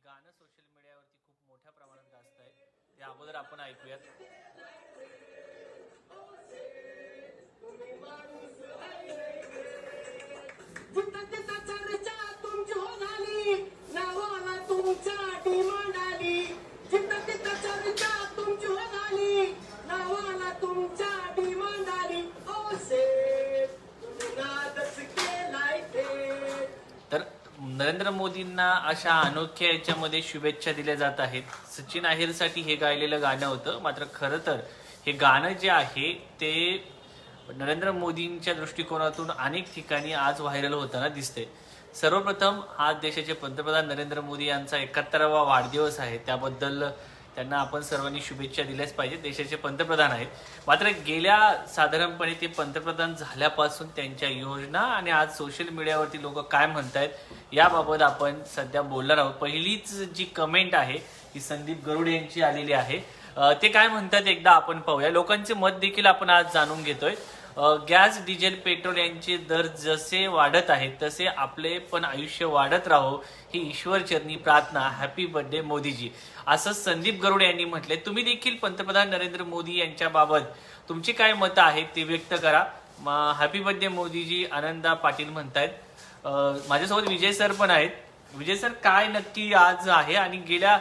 गाणं सोशल मीडियावरती खूप मोठ्या प्रमाणात गाजत आहे. ते अगोदर आपण ऐकूयात. जिथं तिथं चर्चा तुमची हो झाली, नावाला तुमच्या डिमांड आली. जिथं तिथं चर्चा तुमची हो झाली, नावाला तुमच्या डिमांड आली. ओ शेठ, तुम्ही नादच केलाय ते. तर नरेंद्र मोदींना अशा अनोख्या याच्यामध्ये शुभेच्छा दिल्या जात आहेत. सचिन अहिरसाठी हे गायलेलं गाणं होतं. मात्र खरं तर हे गाणं जे आहे ते नरेंद्र मोदींच्या दृष्टिकोनातून अनेक ठिकाणी आज व्हायरल होताना दिसते. सर्वप्रथम आज देशाचे पंतप्रधान नरेंद्र मोदी यांचा 71वा वाढदिवस आहे. त्याबद्दल त्यांना आपण सर्वांनी शुभेच्छा दिल्याच पाहिजे. देशाचे पंतप्रधान आहेत. मात्र गेल्या साधारणपणे ते पंतप्रधान झाल्यापासून त्यांच्या योजना आणि आज सोशल मीडियावरती लोक काय म्हणतायत याबाबत आपण सध्या बोलणार आहोत. पहिलीच जी कमेंट आहे ही संदीप गरुड यांची आलेली आहे. ते काय म्हणतात एकदा आपण पाहूया. लोकांचे मत देखील आपण आज जाणून घेतोय. गॅस, डिझेल, पेट्रोल यांचे दर जसे वाढत आहेत तसे आपले पण आयुष्य वाढत राहो ही ईश्वरचरणी प्रार्थना. हॅपी बर्थडे मोदीजी, असं संदीप गरुड यांनी म्हटले. तुम्ही देखील पंतप्रधान नरेंद्र मोदी यांच्याबाबत तुमची काय मतं आहेत ते व्यक्त करा. हॅपी बर्थडे मोदीजी, आनंदा पाटील म्हणतायत. माझ्यासोबत विजय सर पण आहेत. विजय सर, काय नक्की आज आहे आणि गेल्या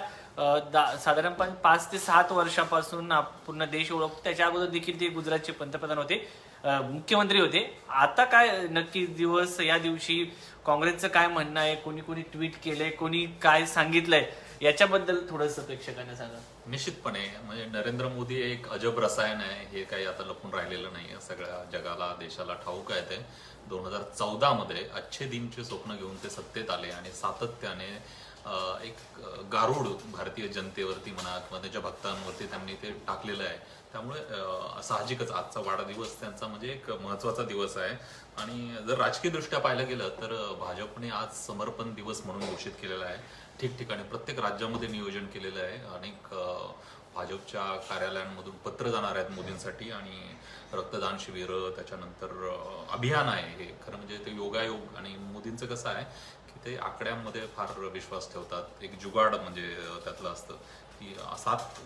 साधारणपणे 5 ते 7 वर्षापासून पूर्ण देश ओळखतो. त्याच्या अगोदर देखील ते गुजरातचे पंतप्रधान होते, मुख्यमंत्री होते. आता काय नक्की दिवस, या दिवशी काँग्रेसचं काय म्हणणं आहे, कोणी कोणी ट्विट केलंय, कोणी काय सांगितलंय याच्याबद्दल थोडंसं प्रेक्षकांना सांगा. निश्चितपणे म्हणजे नरेंद्र मोदी एक अजब रसायन आहे, हे काही आता लपून राहिलेलं नाही. सगळ्या जगाला, देशाला ठाऊक आहे ते. 2014 मध्ये अच्छे दिनचे स्वप्न घेऊन ते सत्तेत आले आणि सातत्याने एक गारूड भारतीय जनतेवरती म्हणा किंवा त्याच्या भक्तांवरती त्यांनी ते टाकलेलं आहे. त्यामुळे साहजिकच आजचा वाढदिवस त्यांचा म्हणजे एक महत्वाचा दिवस आहे. आणि जर राजकीय दृष्ट्या पाहिलं गेलं तर भाजपने आज समर्पण दिवस म्हणून घोषित केलेला आहे. ठिकठिकाणी प्रत्येक राज्यामध्ये नियोजन केलेलं आहे. अनेक भाजपच्या कार्यालयांमधून पत्र जाणार आहेत मोदींसाठी आणि रक्तदान शिबिर, त्याच्यानंतर अभियान आहे. हे खरं म्हणजे ते योगायोग. आणि मोदींचं कसं आहे की ते आकड्यांमध्ये फार विश्वास ठेवतात. एक जुगाड म्हणजे त्यातलं असतं की 7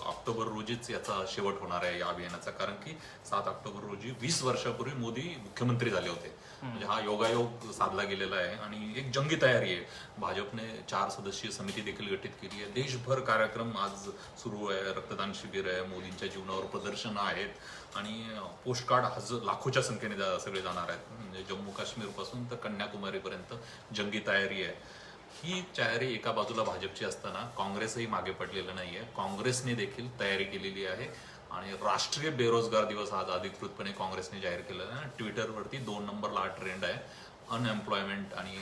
ऑक्टोबर रोजीच याचा शेवट होणार आहे या अभियानाचा. कारण की 7 ऑक्टोबर रोजी 20 वर्षापूर्वी मोदी मुख्यमंत्री झाले होते. म्हणजे हा योगायोग साधला गेलेला आहे आणि एक जंगी तयारी आहे. भाजपने 4 सदस्यीय समिती देखील गठीत केली आहे. देशभर कार्यक्रम आज सुरू आहे. रक्तदान शिबिर आहे, मोदींच्या जीवनावर प्रदर्शनं आहेत आणि पोस्टकार्ड लाखोच्या संख्येने सगळे जाणार आहेत. म्हणजे जम्मू काश्मीर पासून तर कन्याकुमारी पर्यंत जंगी तयारी आहे. ही तयारी एका बाजूला भाजपची असताना काँग्रेसही मागे पडलेलं नाहीये. काँग्रेसने देखील तयारी केलेली आहे आणि राष्ट्रीय बेरोजगार दिवस आज अधिकृतपणे काँग्रेसने जाहीर केलेला आहे. ट्विटरवरती 2 नंबरला हा ट्रेंड आहे. अनएम्प्लॉयमेंट आणि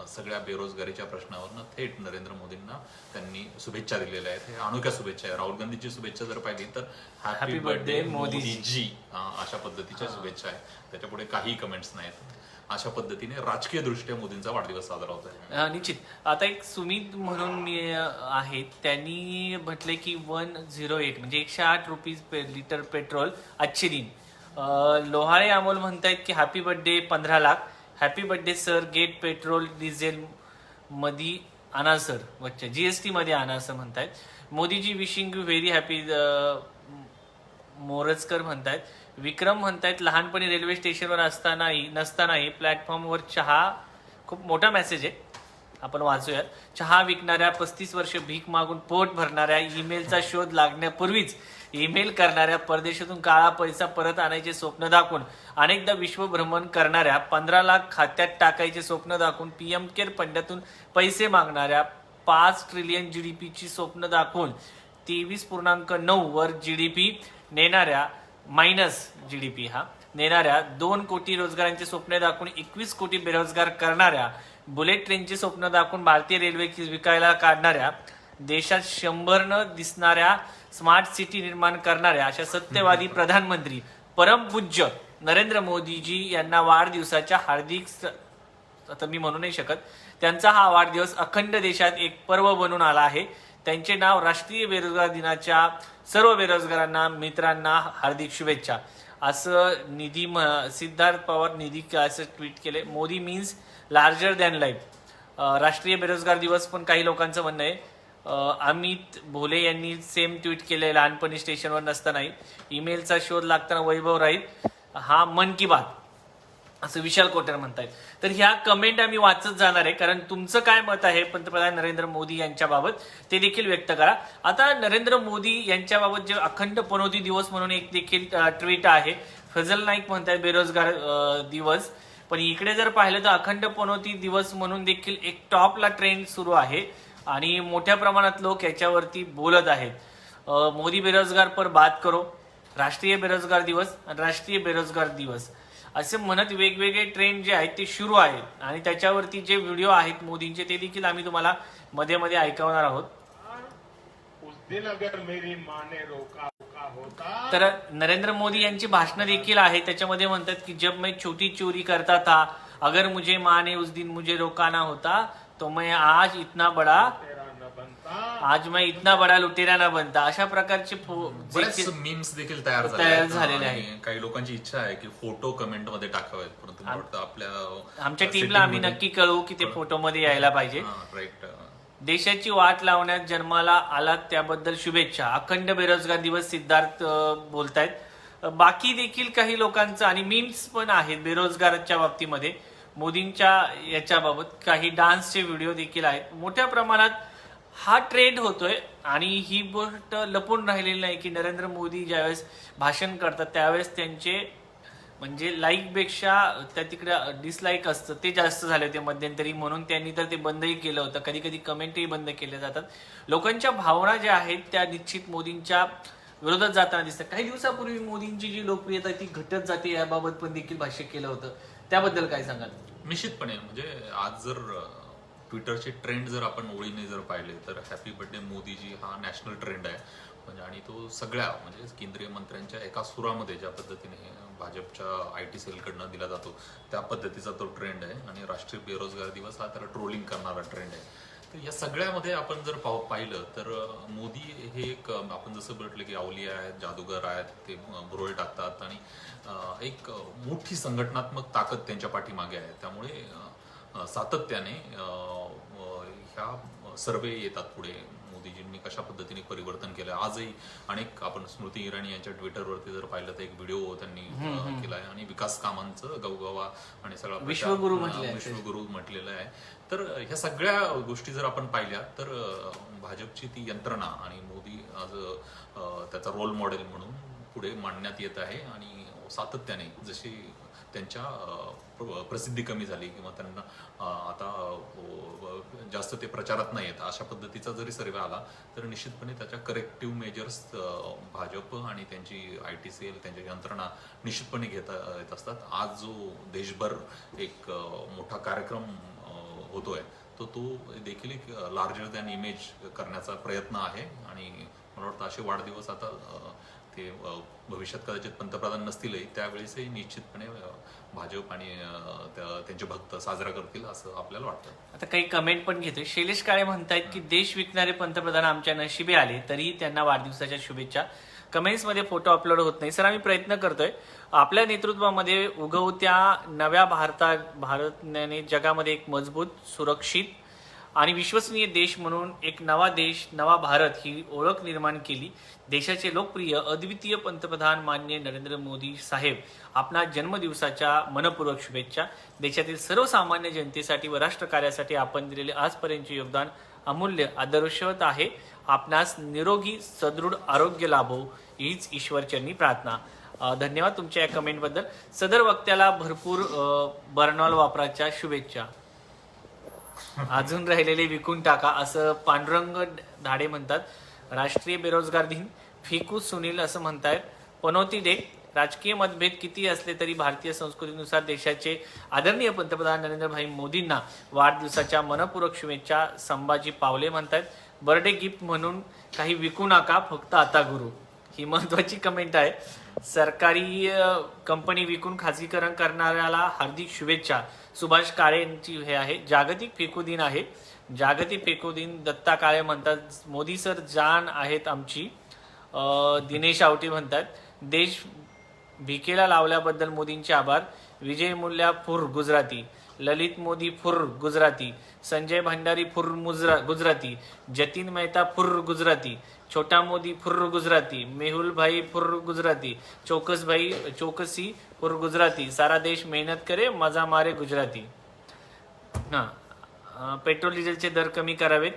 सगळ्या बेरोजगारीच्या प्रश्नावरनं थेट नरेंद्र मोदींना त्यांनी शुभेच्छा दिलेल्या आहेत. हे अनोख्या शुभेच्छा आहे. राहुल गांधीची शुभेच्छा जर पाहिली तर हॅपी बर्थडे मोदीजी, अशा पद्धतीच्या शुभेच्छा आहे. त्याच्यापुढे काही कमेंट्स नाहीत. अशा पद्धतीने राजकीय दृष्ट्या मोदींचा वाढदिवस साजरा होत आहे. निश्चित. आता एक सुमित म्हणून मी आहेत, त्यांनी म्हटले की 108 म्हणजे 108 रुपीज लिटर पेट्रोल अच्छे दिन. लोहारे अमोल म्हणतायत की happy birthday 15 lakh. Happy birthday sir, गेट पेट्रोल डिझेल मध्ये आणा सर, अच्छा GST मध्ये आणा असं म्हणतायत. Modiji wishing you very happy. Morajkar म्हणतायत. विक्रम म्हणतायत लहानपणी रेल्वे स्टेशनवर नसतानाही प्लॅटफॉर्मवर चहा, खूप मोठा मेसेज आहे, आपण वाचूयात. चहा विकणाऱ्या, 35 वर्ष भीक मागून पोट भरणाऱ्या, ईमेलचा शोध लागण्यापूर्वीच ईमेल करणाऱ्या, परदेशातून काळा पैसा परत आणायचे स्वप्न दाखवून अनेकदा विश्वभ्रमण करणाऱ्या, 15 लाख खात्यात टाकायचे स्वप्न दाखवून PM केअर फंडातून पैसे मागणाऱ्या, 5 ट्रिलियन GDPची स्वप्न दाखवून 23.9 वर GDP नेणाऱ्या, मायनस GDP हा नेणाऱ्या, 2 कोटी रोजगारांचे स्वप्न दाखवून 21 कोटी बेरोजगार करणाऱ्या, बुलेट ट्रेनचे स्वप्न दाखवून भारतीय रेल्वे विकायला काढणाऱ्या, देशात 100 न दिसणाऱ्या स्मार्ट सिटी निर्माण करणाऱ्या अशा सत्यवादी प्रधानमंत्री परमपूज्य नरेंद्र मोदीजी यांना वाढदिवसाच्या हार्दिक, आता मी म्हणू नाही शकत, त्यांचा हा वाढदिवस अखंड देशात एक पर्व बनून आला आहे. त्यांचे नाव राष्ट्रीय बेरोजगार दिनाच्या सर्व बेरोजगारांना, मित्रांना हार्दिक शुभेच्छा असं सिद्धार्थ पवार निधी असं ट्विट केले. Modi means larger than life. राष्ट्रीय बेरोजगार दिवस पण काही लोकांचं म्हणणं आहे. अमित भोले यांनी सेम ट्विट केलंय, लहानपणी स्टेशनवर नसतानाही ईमेलचा शोध लागताना वैभव राईत हा मन की बात असं विशाल कोटर म्हणतायत. तर ह्या कमेंट आम्ही वाचत जाणार आहे, कारण तुमचं काय मत आहे पंतप्रधान नरेंद्र मोदी यांच्याबाबत ते देखील व्यक्त करा. आता नरेंद्र मोदी यांच्याबाबत जे अखंड पनौती दिवस म्हणून एक देखील ट्विट आहे. फजल नाईक म्हणतात बेरोजगार दिवस, पण इकडे जर पाहिलं तर अखंड पनौती दिवस म्हणून देखील एक टॉपला ट्रेंड सुरू आहे आणि मोठ्या प्रमाणात लोक याच्यावरती बोलत आहेत. मोदी बेरोजगार पर बात करो, राष्ट्रीय बेरोजगार दिवस, राष्ट्रीय बेरोजगार दिवस असे म्हणत वेगवेगळे ट्रेंड जे आहेत ते सुरू आहेत आणि त्याच्यावरती जे व्हिडिओ आहेत मोदींचे ते देखील आम्ही तुम्हाला मध्ये मध्ये ऐकवणार आहोत. उस दिन अगर मेरी माँ ने रोका होता. तर नरेंद्र मोदी यांची भाषणं देखील आहे, त्याच्यामध्ये म्हणतात की जब मैं छोटी चोरी करता था, अगर मुझे माँ ने उस दिन मुझे रोकाना होता तो मैं आज इतना बड़ा लुटेरा न बनता. अशा प्रकारचे बरेच मीम्स देखील तयार झालेले आहेत. काही लोकांची इच्छा आहे की फोटो कमेंट मध्ये टाकावेत, परंतु मला वाटतं आमच्या टीमला आम्ही नक्की कळवू की ते फोटो मध्ये यायला पाहिजे. राईट. देशाची वाट लावण्यात जन्माला आलात त्याबद्दल शुभेच्छा. अखंड बेरोजगार दिवस सिद्धार्थ बोलतायत. बाकी देखील काही लोकांचं आणि मीम्स पण आहेत बेरोजगाराच्या बाबतीमध्ये. मोदींच्या याच्याबाबत काही डान्सचे व्हिडिओ देखील आहेत. मोठ्या प्रमाणात हा ट्रेंड होतोय आणि ही गोष्ट लपून राहिलेली नाही की नरेंद्र मोदी ज्यावेळेस भाषण करतात त्यावेळेस त्यांचे म्हणजे लाईक पेक्षा त्या तिकडे डिसलाईक असतं ते जास्त झाले होते मध्यंतरी, म्हणून त्यांनी तर ते बंदही केलं होतं. कधी कधी कमेंटही बंद केले जातात. लोकांच्या भावना ज्या आहेत त्या निश्चित मोदींच्या विरोधात जाताना दिसतात. काही दिवसापूर्वी मोदींची जी लोकप्रियता ती घटत जाते याबाबत पण देखील भाष्य केलं होतं, त्याबद्दल काय सांगाल? निश्चितपणे म्हणजे आज जर ट्विटरचे ट्रेंड जर आपण ओळीने जर पाहिले तर हॅपी बर्थडे मोदीजी हा नॅशनल ट्रेंड आहे. म्हणजे आणि तो सगळ्या म्हणजे केंद्रीय मंत्र्यांच्या एका सुरामध्ये ज्या पद्धतीने भाजपच्या IT सेलकडनं दिला जातो त्या पद्धतीचा तो ट्रेंड आहे. आणि राष्ट्रीय बेरोजगार दिवस हा त्याला ट्रोलिंग करणारा ट्रेंड आहे. तर या सगळ्यामध्ये आपण जर पाहिलं तर मोदी हे एक आपण जसं म्हटलं की अवलिया आहेत, जादूगर आहेत, ते भुरळ टाकतात आणि एक मोठी संघटनात्मक ताकद त्यांच्या पाठीमागे आहे. त्यामुळे सातत्याने ह्या सर्वे येतात पुढे मोदीजींनी कशा पद्धतीने परिवर्तन केलं. आजही अनेक आपण स्मृती इराणी यांच्या ट्विटरवरती जर पाहिलं तर एक व्हिडिओ त्यांनी केलाय आणि विकास कामांचं गवगवा आणि सगळा विश्वगुरु म्हटलेलं आहे. तर ह्या सगळ्या गोष्टी जर आपण पाहिल्या तर भाजपची ती यंत्रणा आणि मोदी आज त्याचा रोल मॉडेल म्हणून पुढे मांडण्यात येत आहे. आणि सातत्याने जशी त्यांच्या प्रसिद्धी कमी झाली किंवा त्यांना आता जास्त ते प्रचारात नाही येत अशा पद्धतीचा जरी सर्वे आला तर निश्चितपणे त्याच्या करेक्टिव्ह मेजर्स भाजप आणि त्यांची IT सेल त्यांच्या यंत्रणा निश्चितपणे येत असतात. आज जो देशभर एक मोठा कार्यक्रम होतोय तो देखील एक लार्जर दॅन इमेज करण्याचा प्रयत्न आहे. आणि मला वाटतं असे वाढदिवस आता ते भविष्यात कदाचित पंतप्रधान नसतीलही त्यावेळेसही निश्चितपणे भाजप आणि त्यांचे भक्त साजरा करतील असं आपल्याला वाटतं. आता काही कमेंट पण घेतोय. शैलेश काळे म्हणतायत की देश विकणारे पंतप्रधान आमच्या नशिबी आले, तरीही त्यांना वाढदिवसाच्या शुभेच्छा. कमेंट्समध्ये फोटो अपलोड होत नाही. सर आम्ही प्रयत्न करतोय. आपल्या नेतृत्वामध्ये उगवत्या नव्या भारताने जगामध्ये एक मजबूत, सुरक्षित आणि विश्वसनीय देश म्हणून एक नवा देश, नवा भारत ही ओळख निर्माण केली. देशाचे लोकप्रिय अद्वितीय पंतप्रधान माननीय नरेंद्र मोदी साहेब, आपणा जन्मदिवसाच्या मनपूर्वक शुभेच्छा. देशातील सर्वसामान्य जनतेसाठी व राष्ट्रकार्यासाठी आपण दिलेले आजपर्यंतचे योगदान अमूल्य आदर्शवत आहे. आपणास निरोगी सदृढ आरोग्य लाभो हीच ईश्वरचरणी प्रार्थना. धन्यवाद तुमच्या या कमेंटबद्दल. सदर वक्त्याला भरपूर बर्नॉल वापराच्या शुभेच्छा. अजून राहिलेले विकून टाका असं पांडुरंग धाडे म्हणतात. राष्ट्रीय बेरोजगार दिन फेकू सुनील असं म्हणतायत. पनौती डे. राजकीय मतभेद किती असले तरी भारतीय संस्कृतीनुसार देशाचे आदरणीय पंतप्रधान नरेंद्रभाई मोदींना वाढदिवसाच्या मनपूर्वक शुभेच्छा. संभाजी पावले म्हणतायत बर्थडे गिफ्ट म्हणून काही विकू नका, फक्त आता गुरु. ही महत्वाची कमेंट आहे. सरकारी कंपनी विकून खाजगीकरण करणाऱ्याला हार्दिक शुभेच्छा. सुभाष काळे यांची हे आहे. जागतिक फेकू दिन आहे. जागतिक फेकू दिन. दत्ता काळे म्हणतात मोदी सर जान आहेत आमची. दिनेश आवटी म्हणतात देश भिकेला लावल्याबद्दल मोदींचे आभार. विजय मुल्ल्या फुर गुजराती. ललित मोदी फुर्र गुजराती, संजय भंडारी फुर्र गुजराती, जतीन मेहता फुर्र गुजराती, छोटा मोदी फुर्र गुजराती, मेहुल भाई फुर्र गुजराती, चौकसी फुर्र गुजराती, सारा देश मेहनत करे मजा मारे गुजराती. पेट्रोल डिझेलचे दर कमी करावेत,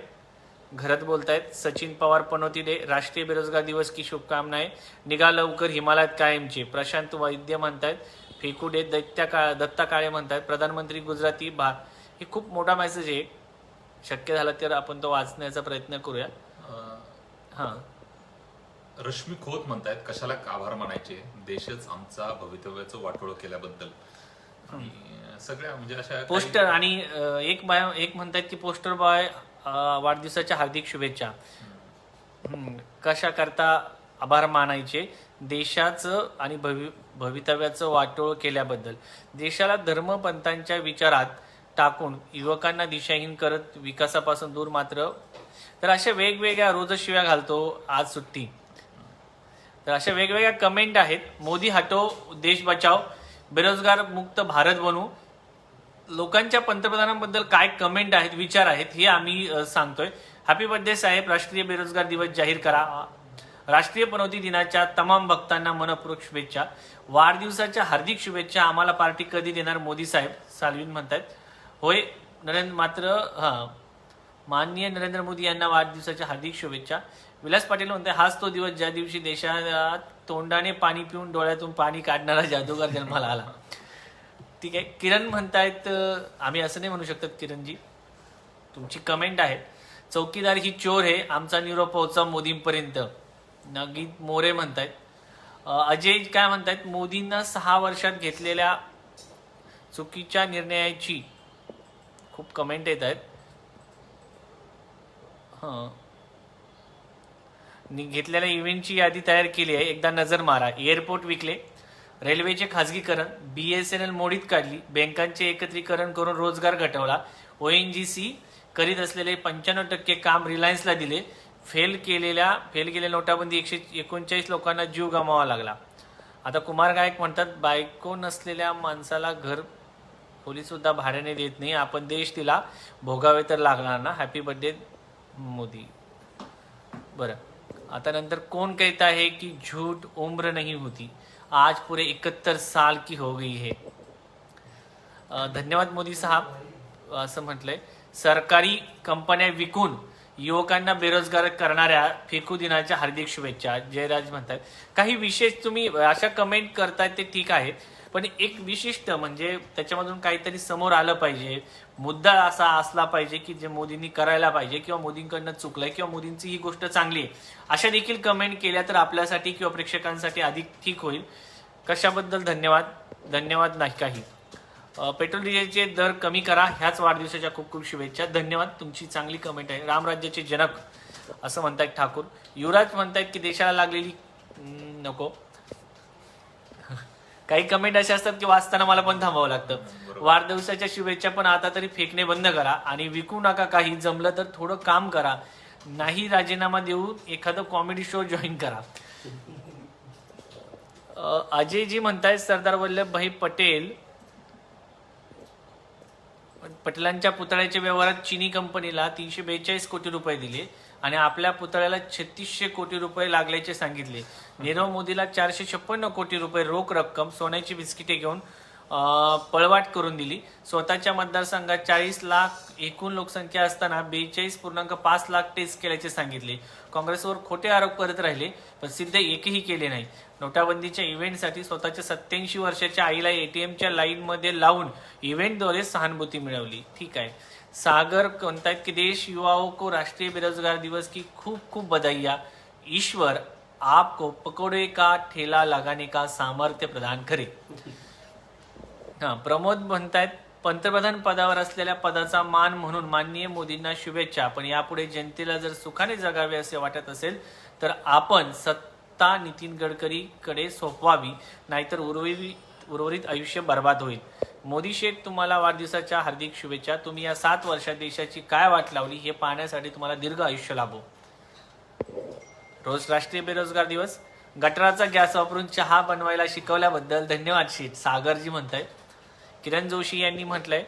घरात बोलतायत. सचिन पवार पनोती दे, राष्ट्रीय बेरोजगार दिवस की शुभकामनाएं, निघा लवकर हिमालयात कायमचे. प्रशांत वैद्य म्हणतायत फेकू दे, दत्ता काळे म्हणतायत प्रधानमंत्री गुजराती हे खूप मोठा मेसेज आहे. शक्य झालं तर आपण तो वाचण्याचा प्रयत्न करूया. हां रश्मी खोत म्हणतायत कशाला आभार मानायचे, देशच आमचा भवितव्याचं वाटोळं केल्याबद्दल. आणि सगळ्या म्हणजे अशा पोस्टर आणि एक म्हणतायत की पोस्टर बॉय वाढदिवसाच्या हार्दिक शुभेच्छा. कशा करता आभार मानायचे, देशाचं आणि भवितव्याचं वाटोळ केल्याबद्दल. देशाला धर्मपंथांच्या विचारात टाकून युवकांना दिशाहीन करत विकासापासून दूर. मात्र तर अशा वेगवेगळ्या रोज शिव्या घालतो, आज सुट्टी. तर अशा वेगवेगळ्या कमेंट आहेत. मोदी हटो, देश बचाव, बेरोजगार मुक्त भारत बनू. लोकांच्या पंतप्रधानांबद्दल काय कमेंट आहेत, विचार आहेत, हे आम्ही सांगतोय. हॅपी बर्थडे साहेब, राष्ट्रीय बेरोजगार दिवस जाहीर करा. राष्ट्रीय पनौती दिनाच्या तमाम भक्तांना मनपूर्वक शुभेच्छा. वाढदिवसाच्या हार्दिक शुभेच्छा. आम्हाला पार्टी कधी देणार मोदी साहेब, साल्विन म्हणतात. होय माननीय नरेंद्र मोदी यांना वाढदिवसाच्या हार्दिक शुभेच्छा. विलास पाटील म्हणते हाच तो दिवस ज्या दिवशी देशात तोंडाने पाणी पिऊन डोळ्यातून पाणी काढणारा जादूगार जन्माला आला. ठीक आहे. किरण म्हणतायत, आम्ही असं नाही म्हणू शकत किरणजी, तुमची कमेंट आहे. चौकीदार ही चोर आहे, आमचा निरोप पोहोचा मोदींपर्यंत. नगीत मोरे म्हणतायत. अजय काय म्हणतायत, मोदींना 6 वर्षात घेतलेल्या चुकीच्या निर्णयाची खूप कमेंट येत आहेत. घेतलेल्या इव्हेंटची यादी तयार केली आहे, एकदा नजर मारा. एअरपोर्ट विकले, रेल्वेचे खाजगीकरण, BSNL मोडीत काढली, बँकांचे एकत्रीकरण करून रोजगार घटवला, ONGC करीत असलेले 95% काम रिलायन्सला दिले, फेल गेलेल्या नोटाबंदी 139 लोकांना जीव गमावा लागला. आता कुमार गायक म्हणतात, बायको नसलेल्या माणसाला घर पोलीस सुद्धा भाड्याने देत नाही, आपण देश तिला भोगावे तर लागणार ना. Happy birthday Modi. बरं, आता नंतर कोण कहता है कि झूठ उम्र नहीं होती, आज पूरे 71 साल की हो गई है. धन्यवाद मोदी साहब असं म्हटलंय. सरकारी कंपन्या विकून युवकांना बेरोजगार करणाऱ्या फेकू दिनाच्या हार्दिक शुभेच्छा. जयराज म्हणतात. काही विशेष तुम्ही अशा कमेंट करताय ते ठीक आहे, पण एक विशिष्ट म्हणजे त्याच्यामधून काहीतरी समोर आलं पाहिजे, मुद्दा असा असला पाहिजे की जे मोदींनी करायला पाहिजे, किंवा मोदींकडनं चुकलंय, किंवा मोदींची ही गोष्ट चांगली आहे, अशा देखील कमेंट केल्या तर आपल्यासाठी किंवा प्रेक्षकांसाठी अधिक ठीक होईल. कशाबद्दल धन्यवाद नाही काही. पेट्रोल डिझेलचे दर कमी करा, ह्याच वाढदिवसाच्या खूप खूप शुभेच्छा. धन्यवाद, तुमची चांगली कमेंट आहे. रामराज्याचे जनक असं म्हणतायत ठाकूर. युवराज म्हणतायत की देशाला लागलेली नको. काही कमेंट असे असतात की वाचताना मला पण थांबावं लागतं. वाढदिवसाच्या शुभेच्छा, पण आता तरी फेकणे बंद करा आणि विकू नका काही, जमलं तर थोडं काम करा, नाही राजीनामा देऊ, एखादं कॉमेडी शो जॉईन करा. अजयजी म्हणतायत सरदार वल्लभभाई पटेलांच्या पुतळ्याच्या व्यवहारात चीनी कंपनीला 342 कोटी रुपये दिले आणि आपल्या पुतळ्याला 3600 कोटी रुपये लागल्याचे सांगितले. नीरव मोदीला 456 कोटी रुपये रोख रक्कम सोन्याची बिस्किटे घेऊन पळवाट करून दिली. स्वतःच्या मतदारसंघात 40 लाख एकूण लोकसंख्या असताना 42.5 लाख टेस्ट केल्याचे सांगितले. काँग्रेसवर खोटे आरोप करत राहिले, पण सिद्ध एकही केले नाही. नोटाबंदीच्या इव्हेंटसाठी स्वतःच्या 87 वर्षाच्या आईला ATMच्या लाईनमध्ये लावून इव्हेंटद्वारे सहानुभूती मिळवली. ठीक आहे. सागर म्हणतायत की देश युवाओं को राष्ट्रीय बेरोजगार दिवस की खूप खूप बधाइयाँ. ईश्वर आपको पकोड़े का ठेला लगाने का सामर्थ्य प्रदान करे. प्रमोद म्हणतायत पंतप्रधान पदावर असलेल्या पदाचा मान म्हणून माननीय मोदींना शुभेच्छा, पण यापुढे जनतेला जर सुखाने जगावे असे वाटत असेल तर आपण सत्ता नितीन गडकरीकडे सोपवावी, नाहीतर उर्वरित आयुष्य बर्बाद होईल. मोदी शेठ, तुम्हाला वाढदिवसाच्या हार्दिक शुभेच्छा. तुम्ही या 7 वर्षात देशाची काय वाट लावली हे पाहण्यासाठी तुम्हाला दीर्घ आयुष्य लाभो. रोज राष्ट्रीय बेरोजगार दिवस. गटराचा गॅस वापरून चहा बनवायला शिकवल्याबद्दल धन्यवाद शेठ, सागरजी म्हणतायत. किरण जोशी यांनी म्हटलंय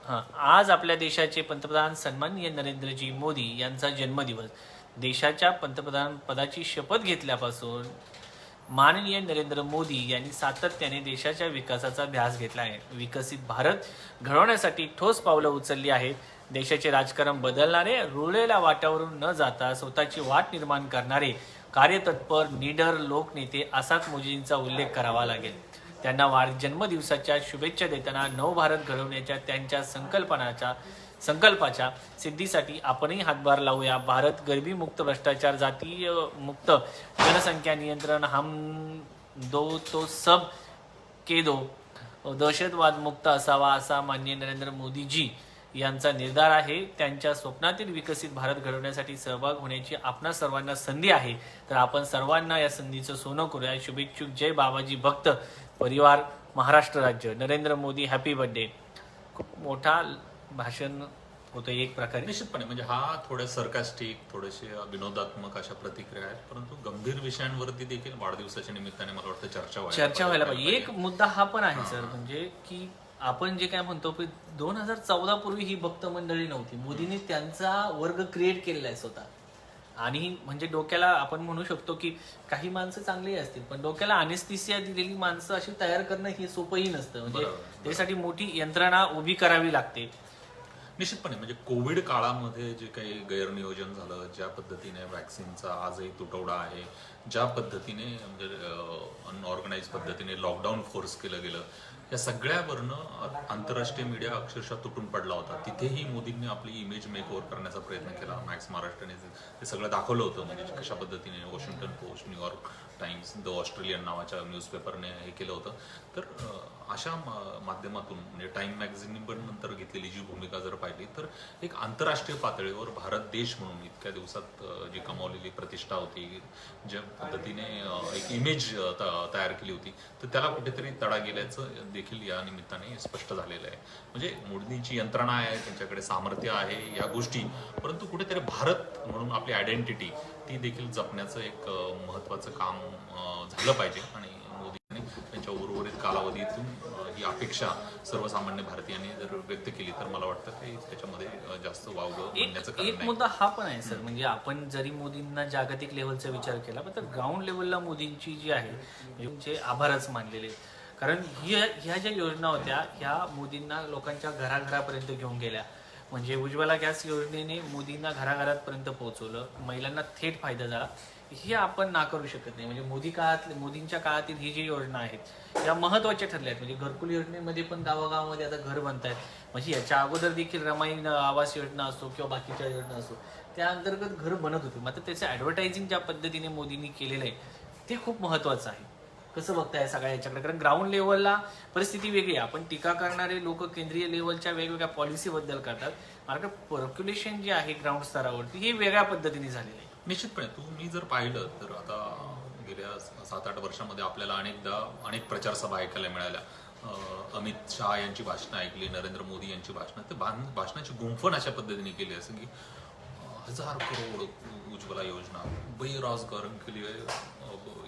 आज आपल्या देशाचे पंतप्रधान सन्माननीय नरेंद्रजी मोदी यांचा जन्मदिवस. देशाच्या पंतप्रधान पदाची शपथ घेतल्यापासून माननीय नरेंद्र मोदी यांनी सातत्याने देशाच्या विकासाचा ध्यास घेतला आहे. विकसित भारत घडवण्यासाठी ठोस पावलं उचलली आहेत. देशाचे राजकारण बदलणारे, रुळलेल्या वाटावरून न जाता स्वतःची वाट निर्माण करणारे कार्यतत्पर निडर लोकनेते असाच मोदींचा उल्लेख करावा लागेल. त्यांना जन्मदिवसाच्या शुभेच्छा देताना नवभारत घडवण्याच्या त्यांच्या संकल्पाच्या सिद्धीसाठी आपणही हातभार लावूया. भारत गरिबीमुक्त, भ्रष्टाचार, जातीय मुक्त, जनसंख्या नियंत्रण, हम दो तो सब के दो, दहशतवाद मुक्त असावा असा माननीय नरेंद्र मोदीजी यांचा निर्धार आहे. त्यांच्या स्वप्नातील विकसित भारत घडवण्यासाठी सहभाग होण्याची आपणा सर्वांना संधी आहे. तर आपण सर्वांना या संधीचं सोनं करूया. शुभेच्छुक. जय बाबाजी भक्त परिवार, महाराष्ट्र राज्य. Narendra Modi happy birthday. खूप मोठा भाषण होतं एक प्रकारे. निश्चितपणे म्हणजे हा थोड्या सरकास्टिक, थोडेसे विनोदात्मक अशा प्रतिक्रिया आहेत, परंतु गंभीर विषयांवरती देखील वाढदिवसाच्या निमित्ताने मला वाटतं चर्चा व्हायला पाहिजे. एक मुद्दा हा पण आहे सर, म्हणजे की आपण जे काय म्हणतो की 2014 पूर्वी ही भक्त मंडळी नव्हती. मोदींनी त्यांचा वर्ग क्रिएट केलेला आहे स्वतः. आणि म्हणजे डोक्याला आपण म्हणू शकतो की काही माणसं चांगली असतील, पण डोक्याला अनेस्थिसिया दिलेली माणसं अशी तयार करणं हे सोपंही नसतं. म्हणजे त्यासाठी मोठी यंत्रणा उभी करावी लागते. निश्चितपणे म्हणजे कोविड काळामध्ये जे काही गैरनियोजन झालं, ज्या पद्धतीने वॅक्सिनचा आजही तुटवडा आहे, ज्या पद्धतीने म्हणजे अनऑर्गनाइज पद्धतीने लॉकडाऊन फोर्स केलं गेलं, या सगळ्यावरनं आंतरराष्ट्रीय मीडिया अक्षरशः तुटून पडला होता. तिथेही मोदींनी आपली इमेज मेक ओव्हर करण्याचा प्रयत्न केला. मॅक्स महाराष्ट्राने ते सगळं दाखवलं होतं, म्हणजे कशा पद्धतीने Washington post, New York times, the Australian नावाच्या न्यूजपेपरने हे केलं होतं. तर अशा माध्यमातून म्हणजे टाइम मॅगझिनने पण नंतर घेतलेली जी भूमिका जर पाहिली तर एक आंतरराष्ट्रीय पातळीवर भारत देश म्हणून इतक्या दिवसात जी कमावलेली प्रतिष्ठा होती, ज्या पद्धतीने एक इमेज तयार केली होती, तर त्याला कुठेतरी तडा गेल्याचं देखील या निमित्ताने स्पष्ट झालेलं आहे. म्हणजे मोदींची यंत्रणा आहे, त्यांच्याकडे सामर्थ्य आहे या गोष्टी, परंतु कुठेतरी भारत म्हणून आपली आयडेंटिटी ती देखील जपण्याचं एक महत्त्वाचं काम झालं पाहिजे. आणि मोदींनी त्यांच्या उर्वरित कालावधीतून ही अपेक्षा सर्वसामान्य भारतीयांनी जर व्यक्त केली तर मला वाटतं की त्याच्यामध्ये जास्त वावगं म्हणण्याचं कारण एक नाही. मुद्दा हा पण आहे सर, म्हणजे आपण जरी मोदींना जागतिक लेवलचा विचार केला, पण तर ग्राउंड लेवलला मोदींची जी आहे म्हणजे आभारच मानलेले आहेत. कारण ह्या ज्या योजना होत्या ह्या मोदींना लोकांच्या घराघरापर्यंत घेऊन गेल्या. म्हणजे उज्ज्वला गॅस योजनेने मोदींना घराघरापर्यंत पोहोचवलं, महिलांना थेट फायदा झाला. हे आपण नाकारू शकत नाही. म्हणजे मोदींच्या काळातील ही जी योजना आहेत या महत्वाच्या ठरल्या आहेत. म्हणजे घरकुल योजनेमध्ये पण गावागावामध्ये आता घर बनत आहेत. म्हणजे याच्या अगोदर देखील रमाई आवास योजना असो किंवा बाकीच्या योजना असो, त्या अंतर्गत घर बनत होती. मात्र त्याचं ऍडव्हर्टायझिंग ज्या पद्धतीने मोदींनी केलेलं आहे ते खूप महत्वाचं आहे. कसं बघताय सगळ्या याच्याकडे? कारण ग्राउंड लेवलला परिस्थिती वेगळी आहे. आपण टीका करणारे लोक केंद्रीय लेवलच्या वेगवेगळ्या पॉलिसीबद्दल करतात, मात्र पर्क्युलेशन जे आहे ग्राउंड स्तरावरती हे वेगळ्या पद्धतीने झालेलं आहे. निश्चितपणे तुम्ही जर पाहिलं तर आता गेल्या 7-8 वर्षामध्ये आपल्याला अनेक प्रचार सभा ऐकायला मिळाल्या. अमित शहा यांची भाषणं ऐकली, नरेंद्र मोदी यांची भाषणं. ते भाषणाची गुंफण अशा पद्धतीने केली, असं की 1000 करोड उज्ज्वला योजना, बेरोजगार के लिए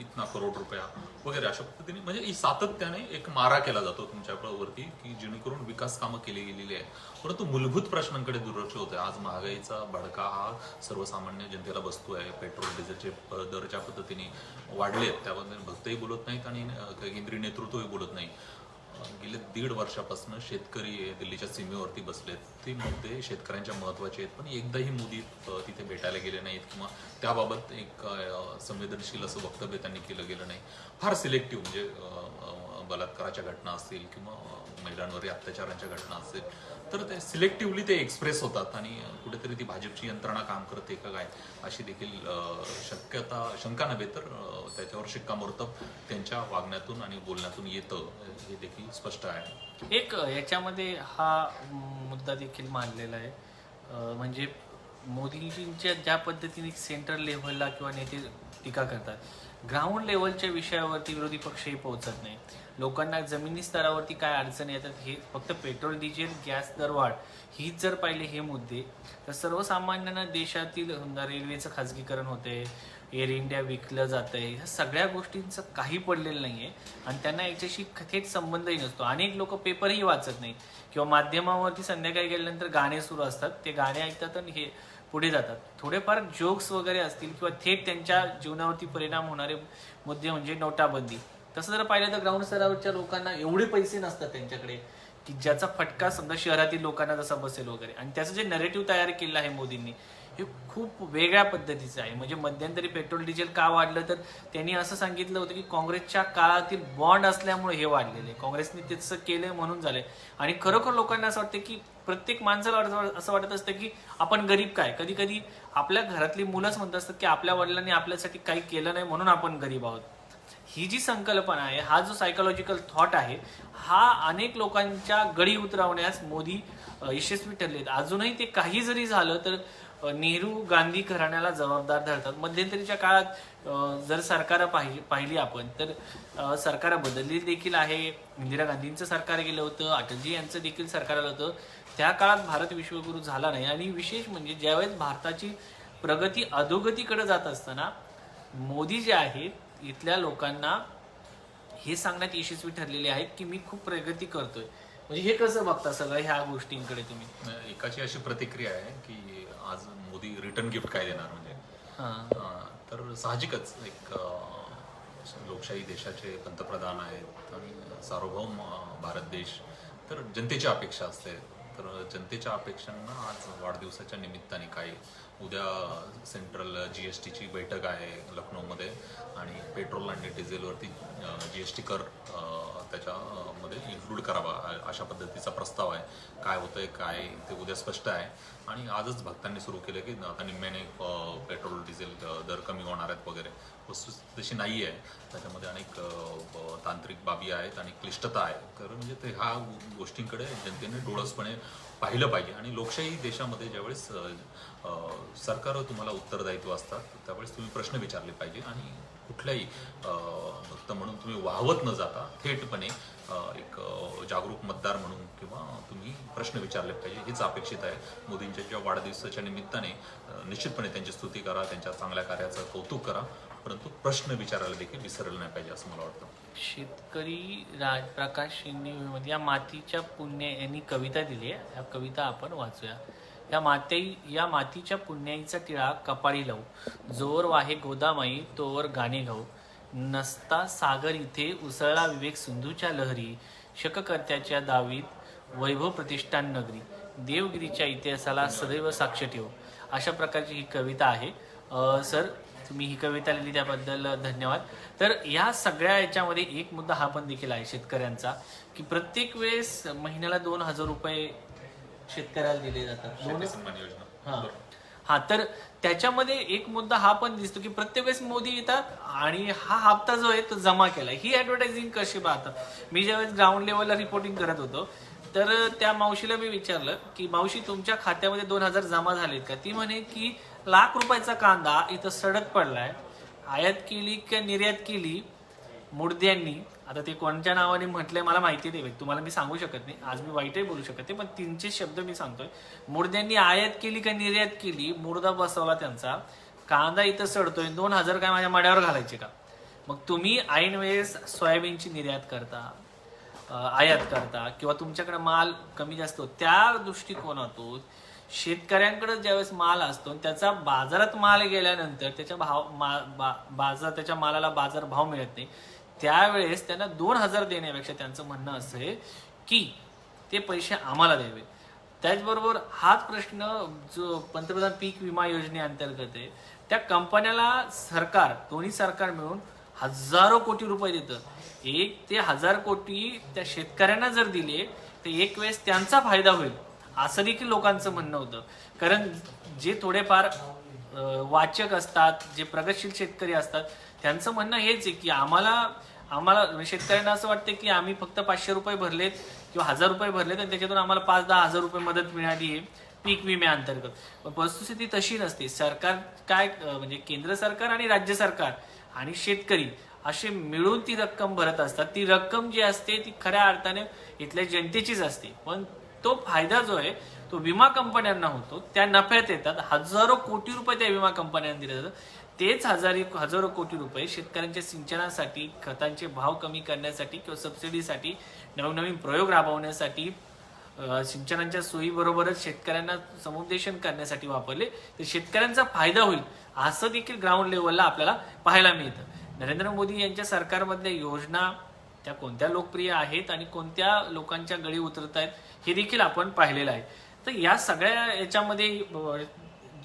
इतना करोड रुपया वगैरे अशा पद्धतीने म्हणजे सातत्याने एक मारा केला जातो तुमच्यावरती की जेणेकरून विकास कामं केली गेलेली आहेत, परंतु मूलभूत प्रश्नांकडे दुर्लक्ष होतं. आज महागाईचा भडका हा सर्वसामान्य जनतेला बसतो आहे. पेट्रोल डिझेलचे दर ज्या पद्धतीने वाढले आहेत त्याबद्दल भक्तही बोलत नाहीत आणि केंद्रीय नेतृत्वही बोलत नाही. गेले 1.5 वर्षापासून शेतकरी दिल्लीच्या सीमेवरती बसलेत. ते मुद्दे शेतकऱ्यांच्या महत्वाचे आहेत, पण एकदाही मोदी तिथे भेटायला गेले नाहीत किंवा त्याबाबत एक संवेदनशील असं वक्तव्य त्यांनी केलं गेलं नाही. फार सिलेक्टिव्ह म्हणजे बलात्काराच्या घटना असतील किंवा महिलांवरील अत्याचारांच्या घटना असतील तर ते सिलेक्टिव्हली ते एक्सप्रेस होतात आणि कुठेतरी ती भाजपची यंत्रणा काम करते का काय अशी देखील शंका नव्हे तर त्याच्यावर शिक्कामोर्तब त्यांच्या वागण्यातून आणि बोलण्यातून येतं हे देखील स्पष्ट आहे. एक याच्यामध्ये हा मुद्दा देखील मांडलेला आहे, म्हणजे मोदीजींच्या ज्या पद्धतीने सेंट्रल लेव्हलला किंवा नेते टीका करतात, ग्राउंड लेवलच्या विषयावरती विरोधी पक्षही पोहोचत नाही. लोकांना जमिनी स्तरावरती काय अडचणी येतात हे फक्त पेट्रोल डिझेल गॅस दरवाढ हीच जर पाहिले हे मुद्दे तर सर्वसामान्यांना देशातील रेल्वेचं खाजगीकरण होते, एअर इंडिया विकलं जात आहे, ह्या सगळ्या गोष्टींचं काही पडलेलं नाही आहे आणि त्यांना याच्याशी थेट संबंधही नसतो. अनेक लोक पेपरही वाचत नाही किंवा माध्यमावरती संध्याकाळी गेल्यानंतर गाणे सुरू असतात, ते गाणे ऐकतात आणि हे पुढे जातात. थोडेफार जोक्स वगैरे असतील किंवा थेट त्यांच्या जीवनावरती परिणाम होणारे मुद्दे म्हणजे नोटाबंदी. तसं जर पाहिलं तर ग्राउंड स्तरावरच्या लोकांना एवढे पैसे नसतात त्यांच्याकडे की ज्याचा फटका समजा शहरातील लोकांना जसा बसेल वगैरे. आणि त्याचं जे नरेटिव्ह तयार केलं आहे मोदींनी हे खूप वेगळ्या पद्धतीचं आहे. म्हणजे मध्यंतरी पेट्रोल डिझेल का वाढलं तर त्यांनी असं सांगितलं होतं की काँग्रेसच्या काळातील बॉन्ड असल्यामुळे हे वाढलेले, काँग्रेसने तसं केलं म्हणून झालंय. आणि खरोखर लोकांना असं वाटतं की प्रत्येक माणसाला असं वाटत असतं की आपण गरीब काय, कधी कधी आपल्या घरातली मुलंच म्हणत असतात की आपल्या वडिलांनी आपल्यासाठी काही केलं नाही म्हणून आपण गरीब आहोत. ही जी संकल्पना आहे, हा जो सायकोलॉजिकल थॉट आहे, हा अनेक लोकांच्या गडी उतरवण्यास मोदी यशस्वी ठरलेत. अजूनही ते काही जरी झालं तर नेहरू गांधी घराण्याला जबाबदार धरतात. मध्यंतरीच्या काळात जर सरकार पाहिली आपण तर सरकार बदलली देखील आहे. इंदिरा गांधींचं सरकार गेलं होतं, अटलजी यांचं देखील सरकार आलं होतं. त्या काळात भारत विश्वगुरू झाला नाही. आणि विशेष म्हणजे ज्यावेळेस भारताची प्रगती अधोगतीकडे जात असताना मोदी जे आहेत इथल्या लोकांना हे सांगण्यात यशस्वी ठरलेले आहेत की मी खूप प्रगती करतोय. म्हणजे हे कसं बघता सगळं ह्या गोष्टींकडे तुम्ही? एकाची अशी प्रतिक्रिया आहे की आज मोदी रिटर्न गिफ्ट काय देणार म्हणजे तर साहजिकच एक लोकशाही देशाचे पंतप्रधान आहेत आणि सार्वभौम भारत देश, तर जनतेची अपेक्षा असते. तर जनतेच्या अपेक्षांना आज वाढदिवसाच्या निमित्ताने काय, उद्या सेंट्रल GSTची बैठक आहे लखनौमध्ये आणि पेट्रोल आणि डिझेलवरती GST कर त्याच्यामध्ये इन्क्लूड करावा अशा पद्धतीचा प्रस्ताव आहे. काय होतंय काय ते उद्या स्पष्ट आहे. आणि आजच भक्तांनी सुरू केलं की आता निम्म्याने पेट्रोल डिझेल दर कमी होणार आहेत वगैरे. वस्तू तशी नाही आहे, त्याच्यामध्ये अनेक तांत्रिक बाबी आहेत आणि क्लिष्टता आहे. कारण म्हणजे ते ह्या गोष्टींकडे जनतेने डोळसपणे पाहिलं पाहिजे. आणि लोकशाही देशामध्ये ज्यावेळेस सरकारवर तुम्हाला उत्तरदायित्व असतात त्यावेळेस तुम्ही प्रश्न विचारले पाहिजे आणि कुठल्याही भक्त म्हणून तुम्ही वाहवत न जाता थेटपणे एक जागरूक मतदार म्हणून किंवा तुम्ही प्रश्न विचारले पाहिजे, हेच अपेक्षित आहे. मोदींच्या ज्या वाढदिवसाच्या निमित्ताने निश्चितपणे त्यांची स्तुती करा, त्यांच्या चांगल्या कार्याचं कौतुक करा, परंतु प्रश्न विचारायला देखील विसरलं नाही पाहिजे असं मला वाटतं. शेतकरी प्रकाश शिंदे या मातीच्या पुण्य यांनी कविता दिली आहे. या कविता आपण वाचूया. या मातीच्या पुण्याईचा टिळा कपाळी लावू, जोवर वाहे गोदामाई तोवर गाणे गाऊ. नसता सागर इथे उसळला विवेक सिंधूच्या लहरी, शककर्त्याच्या दावीत वैभव प्रतिष्ठान नगरी, देवगिरीच्या इतिहासाला सदैव साक्ष ठेवू. अशा प्रकारची ही कविता आहे. सर, तुम्ही ही कविता लिहिली त्याबद्दल धन्यवाद. तर या सगळ्या याच्यामध्ये एक मुद्दा हा पण देखील आहे शेतकऱ्यांचा, की प्रत्येक वेळेस महिन्याला 2,000 रुपये शेतकऱ्याला दिले जातात. शेती सन्मान योजना. हा, तर त्याच्यामध्ये एक मुद्दा हा पण दिसतो की प्रत्येक वेळेस मोदी येतात आणि हा हप्ता जो आहे तो जमा केला. ही ऍडव्हर्टायझिंग कशी पाहतात? मी ज्यावेळेस ग्राउंड लेवलला रिपोर्टिंग करत होतो तर त्या मावशीला मी विचारलं की मावशी तुमच्या खात्यामध्ये 2,000 जमा झालेत का? ती म्हणे की लाख रुपयाचा कांदा इथं सडक पडलाय, आयात केली की निर्यात केली मुर्द्यांनी. आता ते कोणत्या नावाने म्हटलंय मला माहिती नाही, तुम्हाला मी सांगू शकत नाही, आज मी वाईटही बोलू शकत नाही, पण तीनचे शब्द मी सांगतोय. मुर्द्यांनी आयात केली का निर्यात केली, मुर्दा बसवला त्यांचा, कांदा इथं सडतोय, 2,000 काय माझ्या मड्यावर घालायचे का? मग तुम्ही ऐन वेळेस सोयाबीनची निर्यात करता, आयात करता किंवा तुमच्याकडे माल कमी जास्त होतो, त्या दृष्टिकोनातून शेतकऱ्यांकडे ज्यावेळेस माल असतो त्याचा बाजारात माल गेल्यानंतर त्याच्या मालाला बाजार भाव मिळत नाही, त्यावेळेस त्यांना 2,000 देण्यापेक्षा त्यांचं म्हणणं असं आहे की ते पैसे आम्हाला द्यावे. त्याचबरोबर हाच प्रश्न जो पंतप्रधान पीक विमा योजनेअंतर्गत आहे, त्या कंपन्याला सरकार, दोन्ही सरकार मिळून हजारो कोटी रुपये देतं. एक ते 1,000 कोटी त्या शेतकऱ्यांना जर दिले तर एक वेळेस त्यांचा फायदा होईल असं देखील लोकांचं म्हणणं होतं. कारण जे थोडेफार वाचक असतात, जे प्रगतशील शेतकरी असतात, त्यांचं म्हणणं हेच आहे की आम्हाला शेतकऱ्यांना असं वाटतं की आम्ही फक्त 500 रुपये भरलेत किंवा 1,000 रुपये भरलेत आणि त्याच्यातून आम्हाला 5-10 हजार रुपये मदत मिळाली आहे पीक विम्याअंतर्गत. पण वस्तुस्थिती तशी नसते. सरकार काय म्हणजे केंद्र सरकार आणि राज्य सरकार आणि शेतकरी असे मिळून ती रक्कम भरत असतात. ती रक्कम जी असते ती खऱ्या अर्थाने इथल्या जनतेचीच असते, पण तो फायदा जो आहे तो विमा कंपन्यांना होतो. त्या नफ्यात येतात, हजारो कोटी रुपये त्या विमा कंपन्यांना दिले जातात. तेच हजारो कोटी रुपये शेतकऱ्यांच्या सिंचनासाठी, खतांचे भाव कमी करण्यासाठी किंवा सबसिडीसाठी, नवनवीन प्रयोग राबवण्यासाठी, सिंचनाच्या सोयीबरोबरच शेतकऱ्यांना समुपदेशन करण्यासाठी वापरले तर शेतकऱ्यांचा फायदा होईल असं देखील ग्राउंड लेवलला आपल्याला पाहायला मिळतं. नरेंद्र मोदी यांच्या सरकारमधल्या योजना त्या कोणत्या लोकप्रिय आहेत आणि कोणत्या लोकांच्या गळी उतरत आहेत हे देखील आपण पाहिलेलं आहे. तर या सगळ्या याच्यामध्ये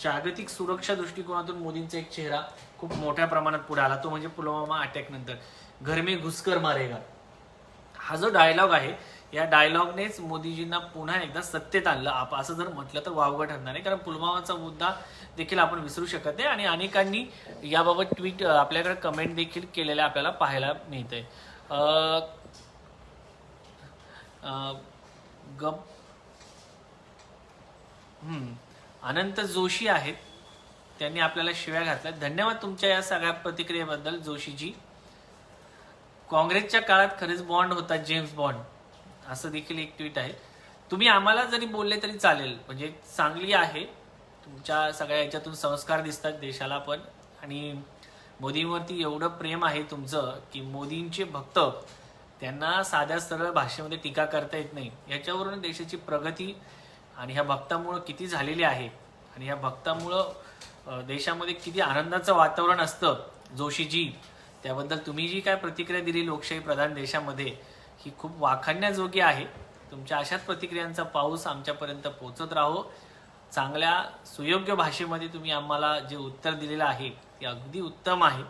जागतिक सुरक्षा दृष्टिकोनातून मोदींचा एक चेहरा खूप मोठ्या प्रमाणात पुढे आला, तो म्हणजे पुलवामा अटॅक नंतर घर में घुसकर मारेगा हा जो डायलॉग आहे, या डायलॉगनेच मोदीजींना पुन्हा एकदा सत्तेत आणलं असं जर म्हटलं तर वावगं ठरणार नाही. कारण पुलवामाचा मुद्दा देखील आपण विसरू शकत नाही आणि अनेकांनी याबाबत ट्विट आपल्याकडे कमेंट देखील केलेल्या आपल्याला पाहायला मिळतंय. अनंत जोशी आहेत, त्यांनी आपल्याला शिव्या घातल्या. धन्यवाद तुमच्या या सगळ्या प्रतिक्रियेबद्दल जोशीजी. काँग्रेसच्या काळात खरेच बॉन्ड होता, जेम्स बॉन्ड असं देखील एक ट्विट आहे. तुम्ही आम्हाला जरी बोलले तरी चालेल, म्हणजे चांगली आहे. तुमच्या सगळ्या याच्यातून संस्कार दिसतात देशाला पण, आणि मोदींवरती एवढं प्रेम आहे तुमचं की मोदींचे भक्त त्यांना साध्या सरळ भाषेमध्ये टीका करता येत नाही. याच्यावरून देशाची प्रगती आणि ह्या भक्तामुळं किती झालेली आहे आणि ह्या भक्तामुळं देशामध्ये किती आनंदाचं वातावरण असतं जोशीजी, त्याबद्दल तुम्ही जी काय प्रतिक्रिया दिली लोकशाही प्रधान देशामध्ये ही खूप वाखाणण्याजोगी आहे. तुमच्या अशाच प्रतिक्रियांचा पाऊस आमच्यापर्यंत पोहोचत राहो. चांगल्या सुयोग्य भाषेमध्ये तुम्ही आम्हाला जे उत्तर दिलेलं आहे ते अगदी उत्तम आहे.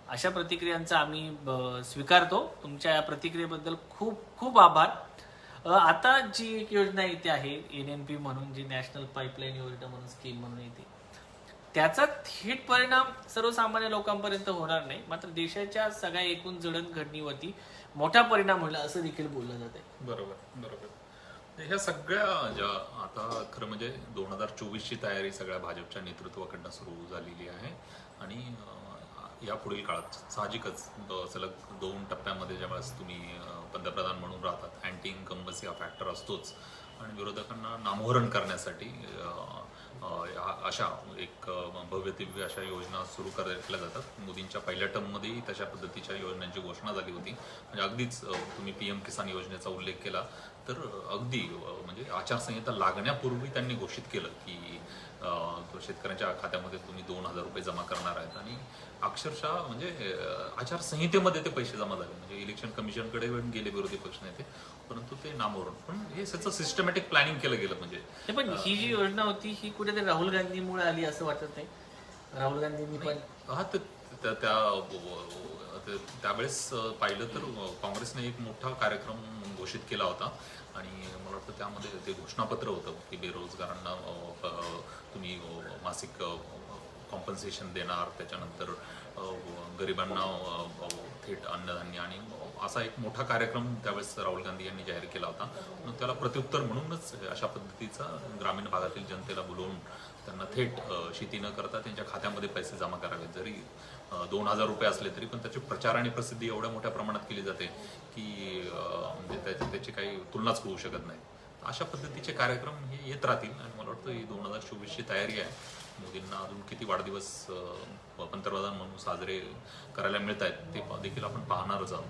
अशा प्रतिक्रियांचा आम्ही स्वीकारतो. तुमच्या या प्रतिक्रियेबद्दल खूप खूप आभार. आता जी एक योजना येते आहे NNP म्हणून, जी नॅशनल पाईपलाईन योजना म्हणून स्कीम म्हणून येते, त्याचा थेट परिणाम सर्वसामान्य लोकांपर्यंत होणार नाही, मात्र देशाच्या सगळ्या एकूण जडणघडणीवरती मोठा परिणाम होईल असं देखील बोललं जात आहे. बरोबर. ह्या सगळ्या ज्या आता खरं म्हणजे 2024ची तयारी सगळ्या भाजपच्या नेतृत्वाकडनं सुरू झालेली आहे आणि या पुढील काळात साहजिकच सलग 2 टप्प्यामध्ये ज्यावेळेस तुम्ही पंतप्रधान म्हणून राहतात, अँटी इन्कम्बन्सी हा फॅक्टर असतोच आणि विरोधकांना नामोहरण करण्यासाठी अशा एक भव्य दिव्य अशा योजना सुरू केल्या जातात. मोदींच्या पहिल्या टर्ममध्येही तशा पद्धतीच्या योजनांची घोषणा झाली होती. म्हणजे अगदीच तुम्ही PM किसान योजनेचा उल्लेख केला तर अगदी म्हणजे आचारसंहिता लागण्यापूर्वी त्यांनी घोषित केलं की शेतकऱ्यांच्या खात्यामध्ये तुम्ही 2,000 रुपये जमा करणार आहेत आणि अक्षरशः म्हणजे आचारसंहितेमध्ये ते पैसे जमा झाले. म्हणजे इलेक्शन कमिशनकडे गेले विरोधी पक्षनेते, परंतु ते नामोहरण. पण हे त्याचं सिस्टमॅटिक प्लॅनिंग केलं गेलं. म्हणजे पण ही जी योजना होती ही कुठेतरी राहुल गांधीमुळे आली असं वाटत नाही? राहुल गांधींनी पण त्यावेळेस पाहिलं तर काँग्रेसने एक मोठा कार्यक्रम घोषित केला होता आणि मला वाटतं त्यामध्ये ते घोषणापत्र होतं की बेरोजगारांना तुम्ही मासिक कॉम्पन्सेशन देणार, त्याच्यानंतर गरिबांना थेट अन्नधान्य आणि असा एक मोठा कार्यक्रम त्यावेळेस राहुल गांधी यांनी जाहीर केला होता. म्हणून त्याला प्रत्युत्तर म्हणूनच अशा पद्धतीचा ग्रामीण भागातील जनतेला बोलवून त्यांना थेट शेती न करता त्यांच्या खात्यामध्ये पैसे जमा करावे. जरी 2,000 रुपये असले तरी पण त्याची प्रचार आणि प्रसिद्धी एवढ्या मोठ्या प्रमाणात केली जाते की म्हणजे त्याची काही तुलनाच होऊ शकत नाही. अशा पद्धतीचे कार्यक्रम हे येत राहतील आणि मला वाटतं ही 2024ची तयारी आहे. मोदींना अजून किती वाढदिवस पंतप्रधान म्हणून साजरे करायला मिळत आहेत ते देखील आपण पाहणारच आहोत.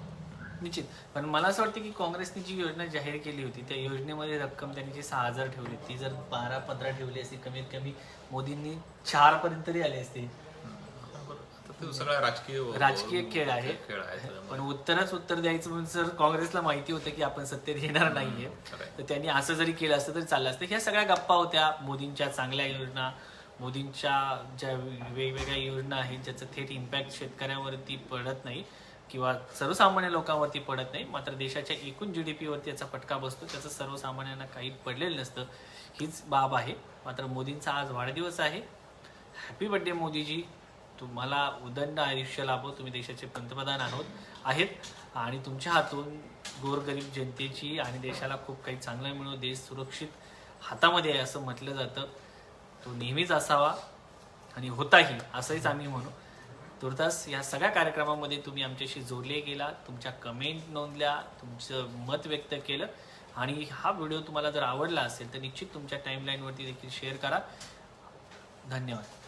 निश्चित. पण मला असं वाटतं की काँग्रेसने जी योजना जाहीर केली होती त्या योजनेमध्ये रक्कम त्यांनी जी 6,000 ठेवली, ती जर 12-15 ठेवली असती कमीत कमी मोदींनी 4 पर्यंत तरी आले असते. सगळा राजकीय खेळ आहे. पण उत्तर द्यायचं म्हणून जर काँग्रेसला माहिती होतं की आपण सत्तेत येणार नाहीये तर त्यांनी असं जरी केलं असतं तरी चाललं असतं. ह्या सगळ्या गप्पा होत्या. मोदींच्या चांगल्या योजना, मोदींच्या ज्या वेगवेगळ्या योजना आहेत ज्याचं थेट इम्पॅक्ट शेतकऱ्यांवरती पडत नाही किंवा सर्वसामान्य लोकांवरती पडत नाही, मात्र देशाच्या एकूण GDP वरती याचा फटका बसतो, त्याचं सर्वसामान्यांना काही पडलेलं नसतं. हीच बाब आहे. मात्र मोदींचा आज वाढदिवस आहे. Happy birthday Modiji. तुम्हाला उदंड आयुष्य लाभो. तुम्ही देशाचे पंतप्रधान आहेत आणि तुमच्या हातून गोरगरीब जनतेची आणि देशाला खूप काही चांगलं मिळो. देश सुरक्षित हातामध्ये आहे असं म्हटलं जातं. तो नेहमीच असावा आणि होताही असंच आम्ही म्हणू. तुर्तास या सगळ्या कार्यक्रमामध्ये तुम्ही आमच्याशी जोडले गेला, तुमच्या कमेंट नोंदल्या, तुमचं मत व्यक्त केलं आणि हा व्हिडिओ तुम्हाला जर आवडला असेल तर निश्चित तुमच्या टाईमलाईनवरती देखील शेअर करा. धन्यवाद.